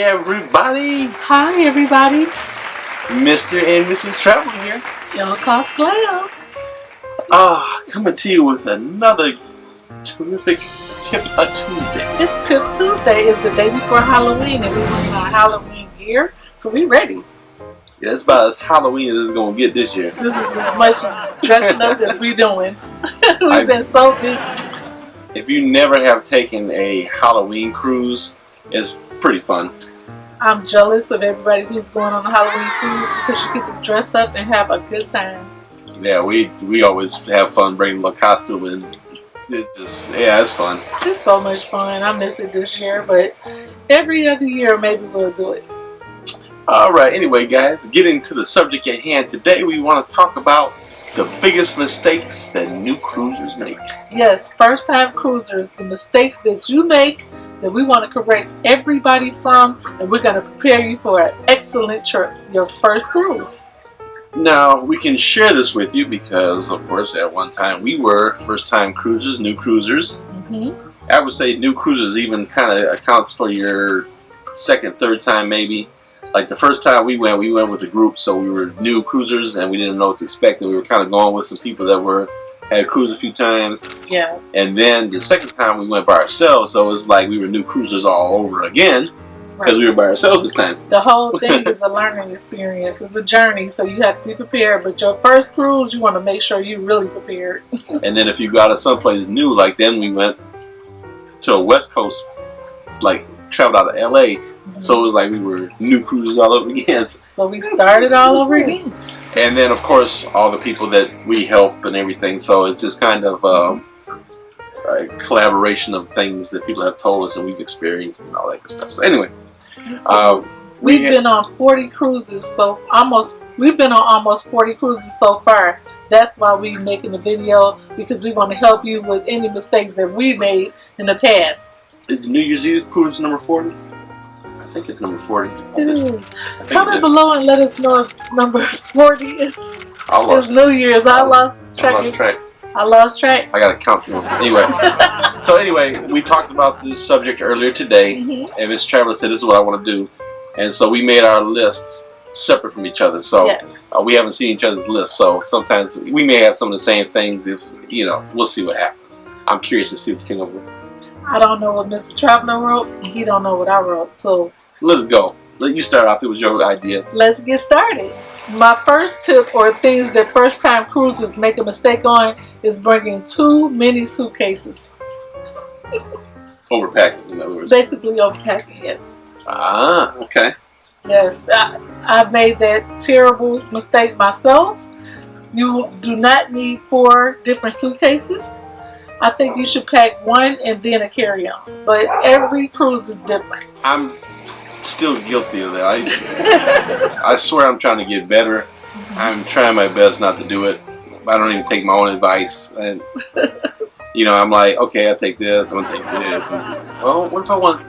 everybody. Hi, everybody. Mr. and Mrs. Travel here. Yo, cosplay. Coming to you with another terrific Tip a Tuesday. It's Tip Tuesday. It's the day before Halloween, and we're wearing our Halloween gear, so we ready. Yeah, it's about as Halloween as it's going to get this year. This is as much dressing up as we doing. We've been so busy. If you never have taken a Halloween cruise, it's pretty fun. I'm jealous of everybody who's going on a Halloween cruise because you get to dress up and have a good time. Yeah, we always have fun bringing a costume, and it's fun. It's so much fun. I miss it this year, but every other year maybe we'll do it. Alright, anyway guys, getting to the subject at hand today, we want to talk about the biggest mistakes that new cruisers make. Yes, first time cruisers, the mistakes that you make that we want to correct everybody from, and we're going to prepare you for an excellent trip, your first cruise. Now, we can share this with you because, of course, at one time we were first-time cruisers, new cruisers. I would say new cruisers even kind of accounts for your second, third time maybe. Like the first time we went with a group, so we were new cruisers and we didn't know what to expect, and we were kind of going with some people that had cruised a few times. Yeah. And then the second time we went by ourselves, so it was like we were new cruisers all over again because we were by ourselves this time. The whole thing is a learning experience. It's a journey, so you have to be prepared. But your first cruise, you want to make sure you're really prepared. And then if you got to someplace new, like then we went to a West Coast, like traveled out of LA. So it was like we were new cruisers all over again. So we started all over again. And then, of course, all the people that we help and everything. So it's just kind of a collaboration of things that people have told us and we've experienced and all that good stuff. So anyway, we've been on 40 cruises. We've been on almost 40 cruises so far. That's why we're making the video, because we want to help you with any mistakes that we made in the past. Is the New Year's Eve cruise number 40? I think it's number 40. It is. Comment below and let us know if number 40 is New Year's. I lost track. I lost track. I got to count them. Anyway, we talked about this subject earlier today, and Miss Traveler said this is what I want to do. And so we made our lists separate from each other. So we haven't seen each other's lists. So sometimes we may have some of the same things. If we'll see what happens. I'm curious to see what you came up with. I don't know what Mr. Traveler wrote, and he don't know what I wrote. So let's go. Let you start off. It was your idea. Let's get started. My first tip, or things that first-time cruisers make a mistake on, is bringing too many suitcases. Overpacking, in other words. Basically overpacking, yes. Okay. Yes, I've made that terrible mistake myself. You do not need 4 different suitcases. I think you should pack one and then a carry-on. But every cruise is different. I'm still guilty of that. I swear I'm trying to get better. I'm trying my best not to do it. I don't even take my own advice. And I'm like, okay, I'll take this. I'm gonna take this. Well, what if I want?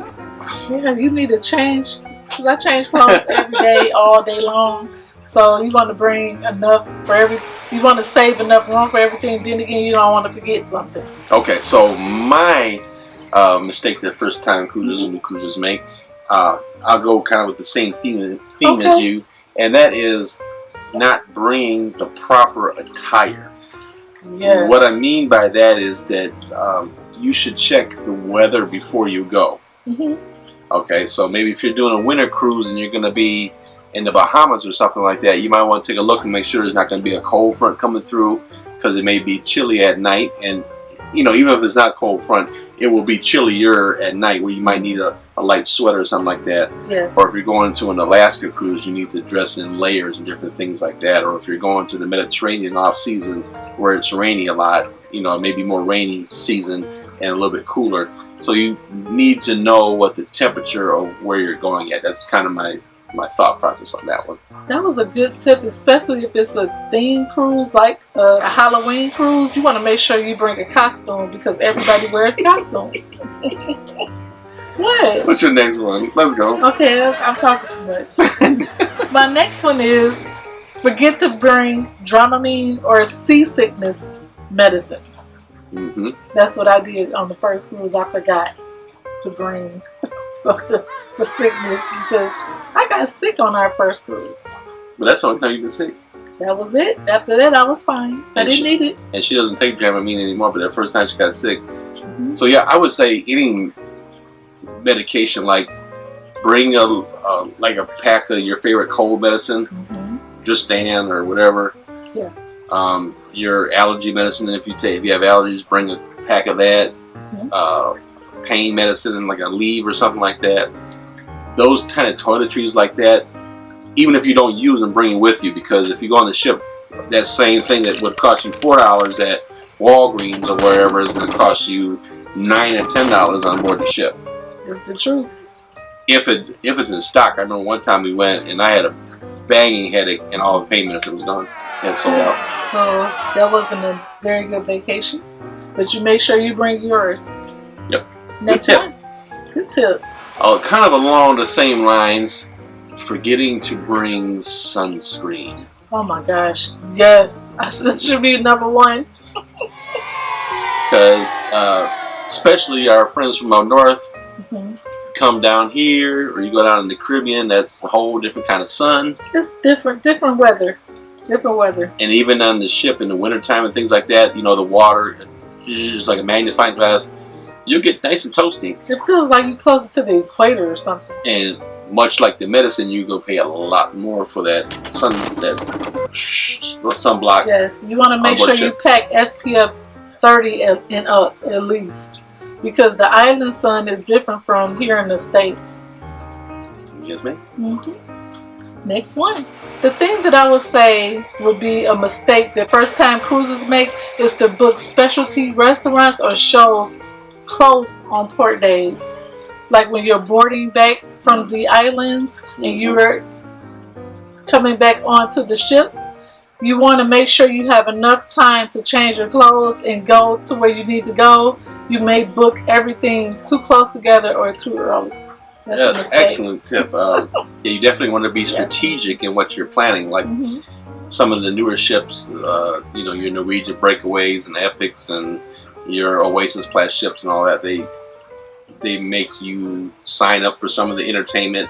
Yeah, you need to change. Because I change clothes every day, all day long. So you want to bring enough for you want to save enough room for everything. Then again, you don't want to forget something. Okay, so my mistake that first-time cruisers and new cruisers make, I'll go kind of with the same theme as you, and that is not bringing the proper attire. Yes. What I mean by that is that you should check the weather before you go. Okay, so maybe if you're doing a winter cruise and you're going to be in the Bahamas or something like that, you might want to take a look and make sure there's not going to be a cold front coming through, because it may be chilly at night, and even if it's not a cold front, it will be chillier at night where you might need a light sweater or something like that. Yes. Or if you're going to an Alaska cruise, you need to dress in layers and different things like that. Or if you're going to the Mediterranean off season where it's rainy a lot, maybe more rainy season and a little bit cooler. So you need to know what the temperature of where you're going at. That's kind of my thought process on that one. That was a good tip, especially if it's a theme cruise like a Halloween cruise. You want to make sure you bring a costume because everybody wears costumes. What? What's your next one? Let's go. Okay, I'm talking too much. My next one is forget to bring Dramamine or seasickness medicine. That's what I did on the first cruise. I forgot to bring for sickness because I got sick on our first cruise. But that's the only time you've been sick. That was it. After that, I was fine. I didn't need it. And she doesn't take Dramamine anymore, but the first time she got sick. So yeah, I would say any medication, like bring a pack of your favorite cold medicine, Justan or whatever. Yeah. Your allergy medicine, if you have allergies, bring a pack of that. Pain medicine and like a leave or something like that. Those kind of toiletries like that, even if you don't use them, bring it with you, because if you go on the ship, that same thing that would cost you $4 at Walgreens or wherever is going to cost you $9 or $10 on board the ship. It's the truth. If it's in stock. I remember one time we went and I had a banging headache and all the pain medicine was gone and sold out. So that wasn't a very good vacation, but you make sure you bring yours. Yep. Next Good tip. time. Good tip. Oh, kind of along the same lines, forgetting to bring sunscreen. Oh my gosh. Yes. That should be number one. Because especially our friends from up north come down here, or you go down in the Caribbean, that's a whole different kind of sun. It's different weather. Different weather. And even on the ship in the wintertime and things like that, the water, just like a magnifying glass, you'll get nice and toasty. It feels like you're closer to the equator or something. And much like the medicine, you go pay a lot more for that sunblock. Yes, you want to make sure you pack SPF 30 and up at least, because the island sun is different from here in the States. Yes, ma'am. Next one. The thing that I would say would be a mistake that first-time cruisers make is to book specialty restaurants or shows close on port days. Like when you're boarding back from the islands and you're coming back onto the ship, you want to make sure you have enough time to change your clothes and go to where you need to go. You may book everything too close together or too early. That's an excellent tip. You definitely want to be strategic in what you're planning. Like some of the newer ships, your Norwegian breakaways and Epics and your Oasis class ships and all that, they make you sign up for some of the entertainment.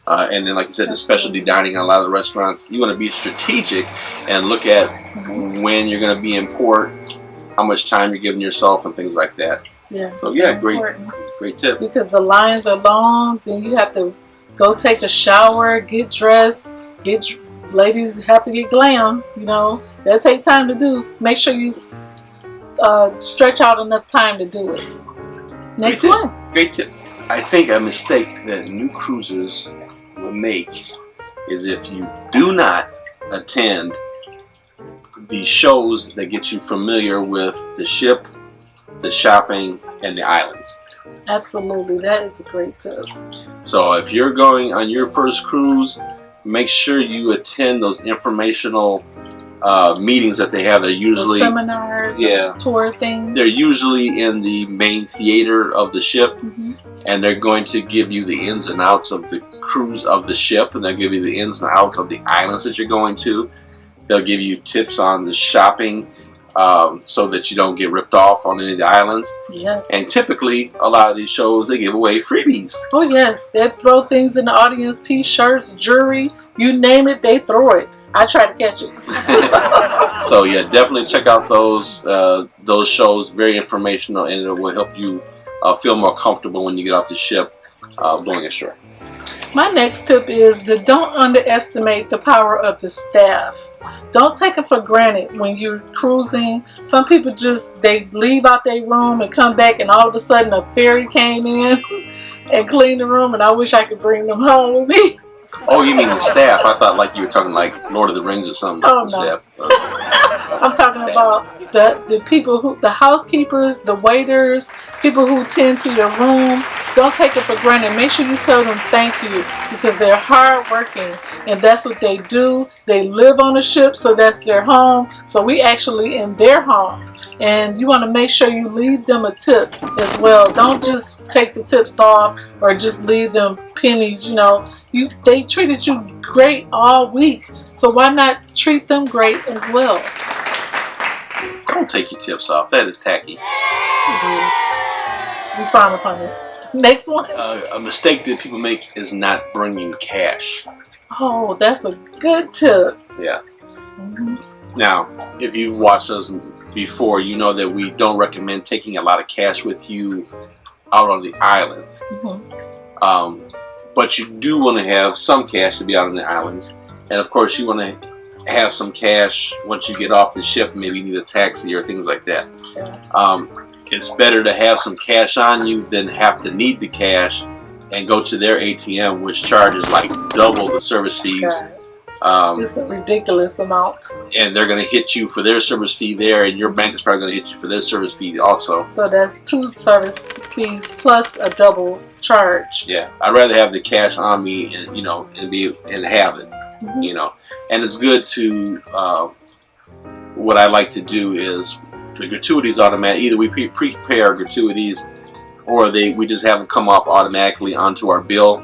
And then, like I said, the specialty dining in a lot of the restaurants. You want to be strategic and look at when you're going to be in port, how much time you're giving yourself, and things like that. Yeah. So yeah, great tip. Because the lines are long, then you have to go take a shower, get dressed, ladies have to get glam. That'll take time to do. Make sure you stretch out enough time to do it. Next one. Great tip. I think a mistake that new cruisers will make is if you do not attend the shows that get you familiar with the ship, the shopping, and the islands. Absolutely, that is a great tip. So if you're going on your first cruise, make sure you attend those informational meetings that they have. They're usually the seminars, tour things. They're usually in the main theater of the ship, and they're going to give you the ins and outs of the cruise of the ship, and they'll give you the ins and outs of the islands that you're going to. They'll give you tips on the shopping, so that you don't get ripped off on any of the islands. Yes. And typically, a lot of these shows, they give away freebies. Oh yes, they throw things in the audience: t-shirts, jewelry, you name it, they throw it. I try to catch it. So yeah, definitely check out those shows. Very informational, and it will help you feel more comfortable when you get off the ship going ashore. My next tip is to don't underestimate the power of the staff. Don't take it for granted when you're cruising. Some people they leave out their room and come back, and all of a sudden a fairy came in and cleaned the room, and I wish I could bring them home with me. Oh, you mean the staff? I thought like you were talking like Lord of the Rings or something. Oh, no. Staff. I'm talking about the people the housekeepers, the waiters, people who tend to your room. Don't take it for granted. Make sure you tell them thank you, because they're hard working and that's what they do. They live on the ship, so that's their home. So we actually in their home. And you want to make sure you leave them a tip as well. Don't just take the tips off or just leave them pennies. They treated you great all week, so why not treat them great as well? Don't take your tips off. That is tacky. We frown upon it. Next one. A mistake that people make is not bringing cash. Oh, that's a good tip. Yeah. Mm-hmm. Now, if you've watched us before, you know that we don't recommend taking a lot of cash with you out on the islands. Mm-hmm. But you do want to have some cash to be out on the islands. And of course, you want to have some cash once you get off the ship. Maybe you need a taxi or things like that. Yeah. It's better to have some cash on you than have to need the cash and go to their ATM, which charges like double the service fees. It's a ridiculous amount. And they're going to hit you for their service fee there, and your bank is probably going to hit you for their service fee also. So that's 2 service fees plus a double charge. Yeah, I'd rather have the cash on me and and have it. Mm-hmm. And it's good to. What I like to do is the gratuities automatic. Either we prepay our gratuities, or we just have them come off automatically onto our bill,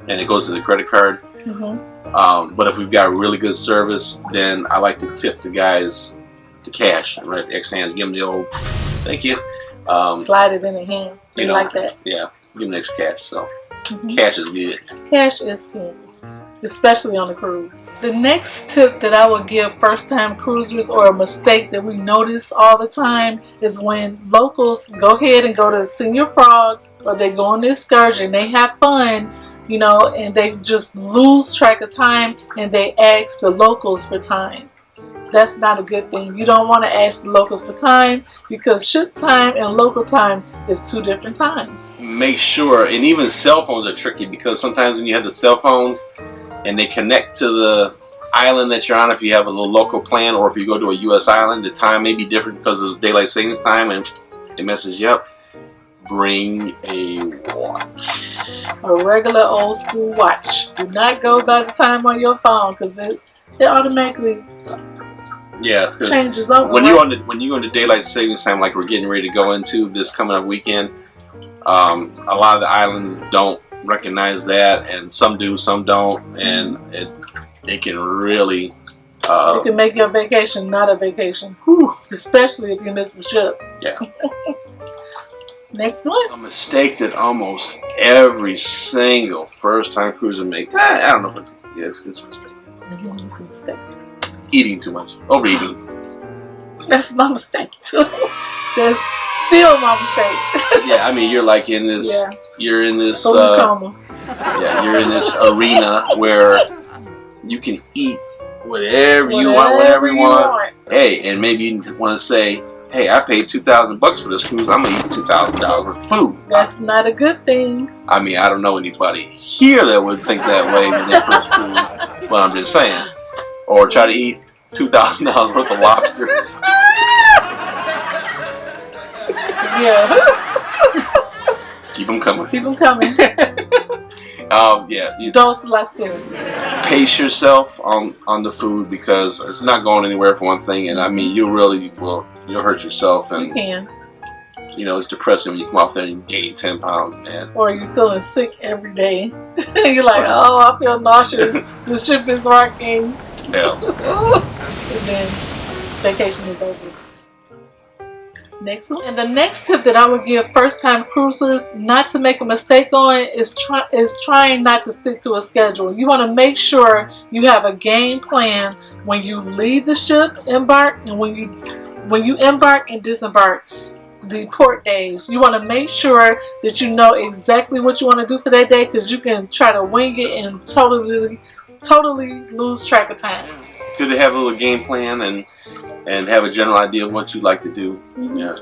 and it goes to the credit card. Mm-hmm. But if we've got really good service, then I like to tip the guys the cash and write the extra hand, give them the old thank you. Slide it in the hand. They like that. Yeah, give them extra cash. So cash is good. Cash is good, especially on the cruise. The next tip that I would give first-time cruisers, or a mistake that we notice all the time, is when locals go ahead and go to Senior Frogs, or they go on the excursion, they have fun, and they just lose track of time, and they ask the locals for time. That's not a good thing. You don't want to ask the locals for time, because ship time and local time is 2 different times. Make sure, and even cell phones are tricky, because sometimes when you have the cell phones and they connect to the island that you're on, if you have a little local plan, or if you go to a U.S. island, the time may be different because of daylight savings time, and it messes you up. Bring a watch. A regular old school watch. Do not go by the time on your phone, because it automatically changes over. When you're on the daylight savings time, like we're getting ready to go into this coming up weekend, a lot of the islands don't recognize that, and some do, some don't, and it can really it can make your vacation not a vacation. Whew. Especially if you miss the ship. Yeah. Next one. A mistake that almost every single first-time cruiser makes. I don't know if it's a mistake. Mm-hmm, it's a mistake. Eating too much. Overeating. That's my mistake too. That's still my mistake. Yeah, I mean, you're like in this. Yeah. You're in this. Yeah, you're in this arena where you can eat whatever you want, whenever you want. Hey, and maybe you want to say, hey, I paid $2,000 for this cruise. I'm gonna eat $2,000 worth of food. That's not a good thing. I mean, I don't know anybody here that would think that way with their first cruise, but I'm just saying. Or try to eat $2,000 worth of lobsters. Yeah. Keep them coming. Keep them coming. Dose lobster. Pace yourself on the food, because it's not going anywhere for one thing, and I mean, you'll hurt yourself, and you can. It's depressing when you come off there and you gain 10 pounds, man. Or you're feeling sick every day. You're like, oh, I feel nauseous. The ship is rocking. Yeah. And then vacation is over. Next one. And the next tip that I would give first-time cruisers not to make a mistake on is trying not to stick to a schedule. You want to make sure you have a game plan when you leave the ship, embark, and when you embark and disembark. The port days. You want to make sure that you know exactly what you want to do for that day, because you can try to wing it and totally lose track of time. Good to have a little game plan and have a general idea of what you'd like to do. Mm-hmm. Yeah,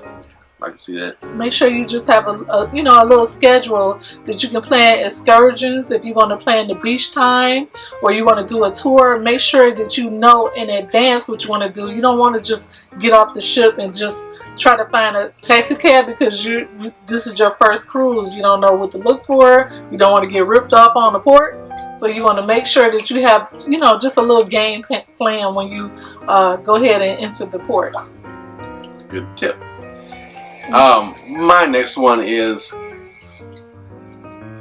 I can see that. Make sure you just have a little schedule that you can plan excursions if you want to plan the beach time, or you want to do a tour. Make sure that you know in advance what you want to do. You don't want to just get off the ship and just try to find a taxi cab, because this is your first cruise. You don't know what to look for. You don't want to get ripped off on the port. So you want to make sure that you have, just a little game plan when you go ahead and enter the ports. Good tip. My next one is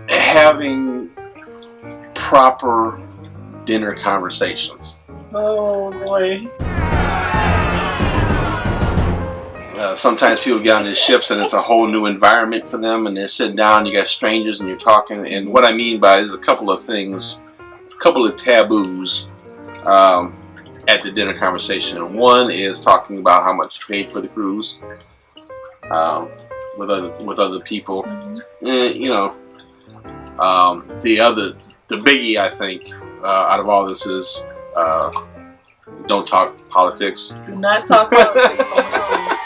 having proper dinner conversations. Oh boy. Sometimes people get on these ships and it's a whole new environment for them, and they're sitting down, you got strangers and you're talking. And what I mean by it is a couple of things, a couple of taboos at the dinner conversation. One is talking about how much you paid for the cruise with other people. The biggie, I think, out of all this is don't talk politics. Do not talk politics on the cruise.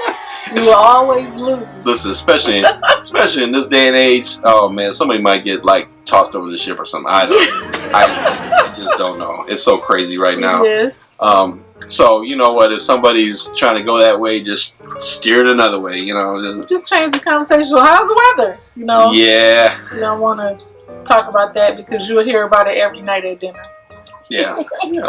You will always lose. Listen, especially in this day and age. Oh man, somebody might get like tossed over the ship or something. I just don't know. It's so crazy right now. Yes. So you know what? If somebody's trying to go that way, just steer it another way. Just change the conversation. So how's the weather? Yeah. You don't want to talk about that because you'll hear about it every night at dinner. Yeah, you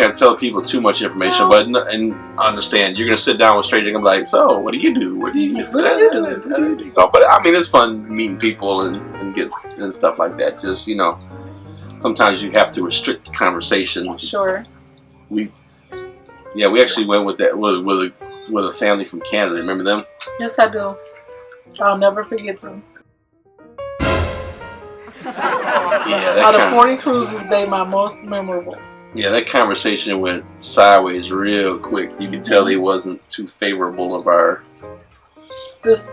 gotta tell people too much information, but and understand you're gonna sit down with strangers and be like, so what do you do? What do you do? But I mean, it's fun meeting people and stuff like that. Just sometimes you have to restrict the conversation. Sure. We actually went with that with a family from Canada. Remember them? Yes, I do. I'll never forget them. Yeah, out of 40 cruises, they my most memorable. Yeah, that conversation went sideways real quick. You could tell he wasn't too favorable of our this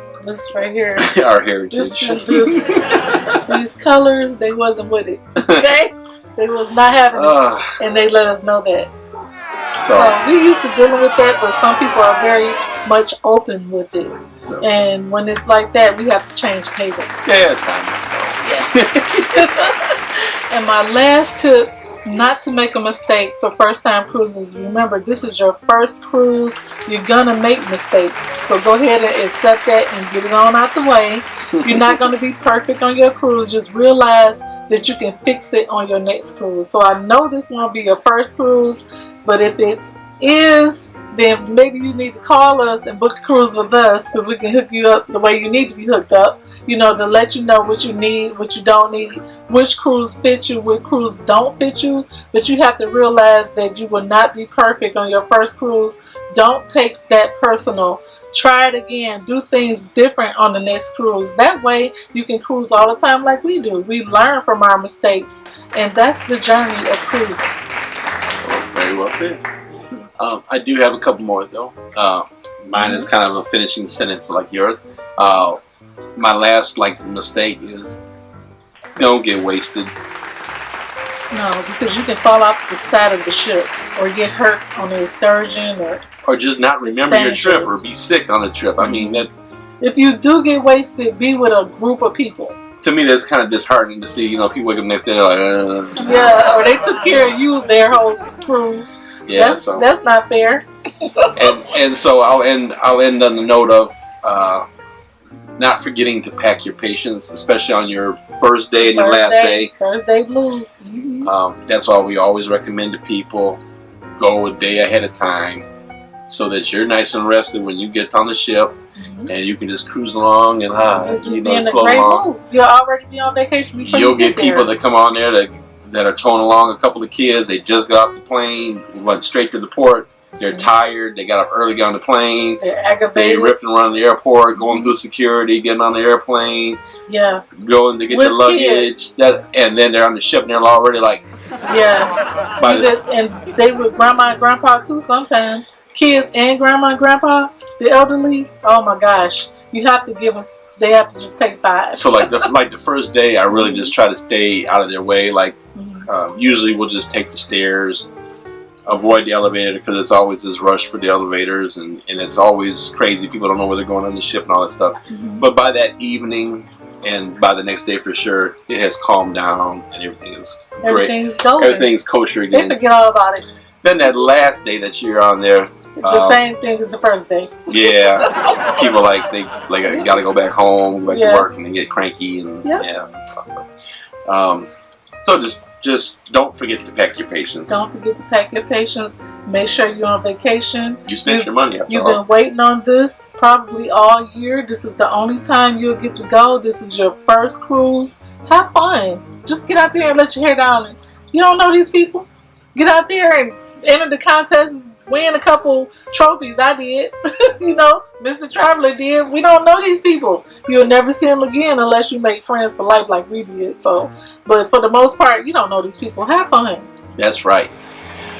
right here, our heritage. These colors, they wasn't with it. Okay, they was not having it, and they let us know that. So we used to dealing with that, but some people are very much open with it. So. And when it's like that, we have to change tables. Yeah, time. And my last tip, not to make a mistake for first time cruises. Remember, this is your first cruise. You're gonna make mistakes, so go ahead and accept that and get it on out the way. You're not gonna be perfect on your cruise. Just realize that you can fix it on your next cruise. So I know this won't be your first cruise, but if it is, then maybe you need to call us and book a cruise with us, because we can hook you up the way you need to be hooked up. To let you know what you need, what you don't need, which cruise fits you, which cruise don't fit you. But you have to realize that you will not be perfect on your first cruise. Don't take that personal. Try it again. Do things different on the next cruise. That way you can cruise all the time like we do. We learn from our mistakes, and that's the journey of cruising. Well, very well said. I do have a couple more though. Mine is kind of a finishing sentence like yours. My last mistake is don't get wasted. No, because you can fall off the side of the ship or get hurt on the excursion or just not remember your trip or be sick on the trip. I mean that. If you do get wasted, be with a group of people. To me, that's kind of disheartening to see. People wake up the next day like. Yeah, or they took care of you their whole cruise. Yeah, that's not fair. and so I'll end on the note of not forgetting to pack your patience, especially on your first day and your last day. First day blues. Mm-hmm. That's why we always recommend to people go a day ahead of time so that you're nice and rested when you get on the ship, and you can just cruise along and float along. Mood. You'll already be on vacation before You'll get people that come on there that are towing along a couple of kids. They just got off the plane, went straight to the port. They're tired. They got up early, got on the plane. They're aggravated. They ripped and run the airport, going through security, getting on the airplane. Yeah. Going to get the luggage. And then they're on the ship and they're already like. Yeah. And they with grandma and grandpa too sometimes. Kids and grandma and grandpa, the elderly. Oh my gosh. You have to give them. They have to just take 5. So the first day, I really just try to stay out of their way. Usually we'll just take the stairs. Avoid the elevator because it's always this rush for the elevators and it's always crazy. People don't know where they're going on the ship and all that stuff. But by that evening and by the next day for sure, it has calmed down and everything is great. Everything's going. Everything's kosher again. They forget all about it. Then that last day that you're on there. The same thing as the first day. Yeah. People they got to go back home, go back to work and they get cranky and so just don't forget to pack your patience. Don't forget to pack your patience. Make sure you're on vacation. You spent your money after all. You've been waiting on this probably all year. This is the only time you'll get to go. This is your first cruise. Have fun. Just get out there and let your hair down. You don't know these people? Get out there enter the contest, win a couple trophies. I did. You know, Mr. Traveler did. We don't know these people. You'll never see them again unless you make friends for life like we did. So, but for the most part, you don't know these people. Have fun. That's right.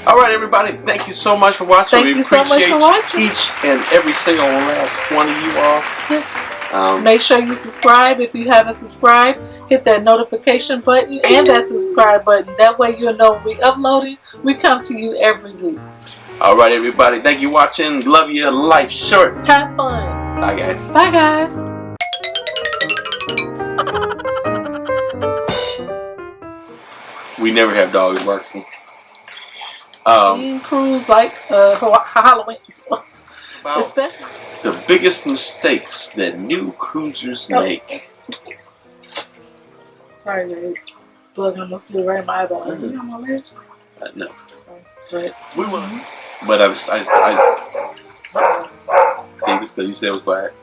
All right, everybody. Thank you so much for watching. Thank you so much for watching. Each and every single last one of you all. Yes. Make sure you subscribe if you haven't subscribed. Hit that notification button and that subscribe button. That way you'll know when we uploading. We come to you every week. All right, everybody. Thank you for watching. Love you. Life short. Have fun. Bye, guys. Bye, guys. We never have dogs barking. Cruise like Halloween. Especially the biggest mistakes that new cruisers make. Sorry, babe. Blood almost blew right in my eyeball. Is it on my leg? No. But we won. But I think it's because you said it was quiet.